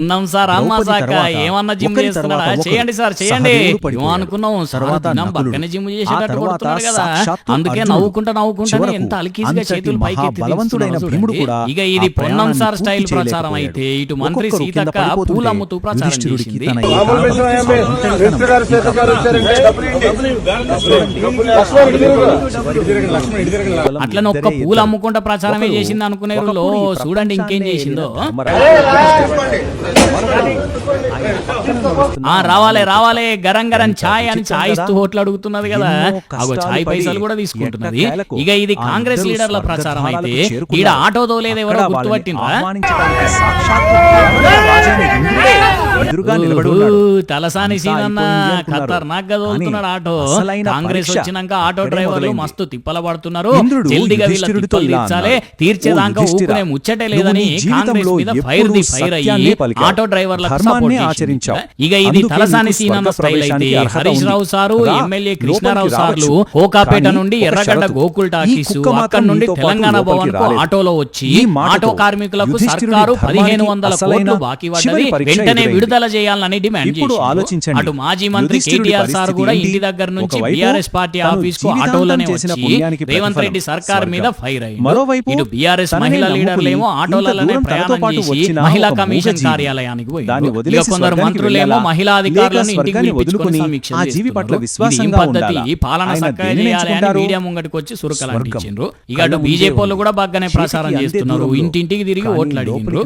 ఉన్నాం సార్ అమ్మాసాక ఏమన్నా జిమ్ చేస్తున్నాడా? చేయండి సార్ చేయండి. అనుకున్నాం పక్కనే జిమ్ చేసేటట్టు కొడుతున్నాడు కదా, అందుకే నవ్వుకుంటానే ఎంత అలికీగా చేతులు పైకి ఇక ఇది పొన్నం సార్ స్టైల్ ప్రచారం అయితే ఇటు మంత్రి సీతక్క పూలమ్ముతూ ప్రచారం చేసింది. అట్లనే ఒక్క పూలు అమ్ముకుంటా ప్రచారమే చేసింది అనుకునే చూడండి ఇంకేం చేసిందో. రావాలే గరం గరం ఛాయ్ అని ఛాయ్ ఇస్తూ హోటల్ అడుగుతున్నది కదా, అగో ఛాయ్ పైసలు కూడా తీసుకుంటున్నది. ఇక ఇది కాంగ్రెస్ లీడర్ల ప్రచారం అయితే ఈడ ఆటో తోలేది ఎవరో గుర్తుపట్టిందా? తలసాని సీనన్న ఖతర్నాక్ గా తోలుతున్నాడు ఆటో. కాంగ్రెస్ వచ్చినాక ఆటో డ్రైవర్లు మస్తు తిప్పల పడుతున్నారు, జల్దిగా వీళ్ళ తిప్పలు తీర్చాలే, తీర్చేదాకా ఊపునే ముచ్చటే లేదని కాంగ్రెస్ మీద ఫైర్ అయ్యి ఆటో డ్రైవర్లకు సపోర్ట్ చేసింది. ఇక ఇది తలసాని సీనన్న స్టైల్ అయితే హరీష్ రావు సారు, ఎమ్మెల్యే కృష్ణారావు సార్లు కోకాపేట నుండి ఎర్రగడ్డ గోకుల్ టాకీస్, అక్కడ నుండి తెలంగాణ భవన్ కు ఆటోలో వచ్చి ఆటో కార్మికులకు సర్కారు 1500 కోట్లు బాకీ పడ్డది, వెంటనే విడుదల చేయాలని డిమాండ్ చేశారు. అటు మాజీ మంత్రి కేటీఆర్ సార్ కూడా ఇంటి దగ్గర నుంచి బీఆర్ఎస్ పార్టీ ఆఫీస్ కు ఆటోలోనే వచ్చి రేవంత్ రెడ్డి సర్కార్ మీద ఫైర్ అయ్యారు. ఇటు బీఆర్ఎస్ మహిళా లీడర్లేమో ఆటోలలోనే ప్రయాణం చేసి మహిళా కమిషన్ కార్యాలయానికి పోయి కొందరు మంత్రులేమో మహిళా అధికారులను ఇంటికి పిలిపించుకొని సమీక్ష పద్ధతి పాలన సక్కగా చేయాలి అని మీడియా ముంగటికి వచ్చి సురకలంటించారు. ఇక అటు బీజేపీ వాళ్ళు కూడా బాగానే ప్రచారం చేస్తున్నారు, ఇంటింటికి తిరిగి ఓట్లు అడిగిండ్రు.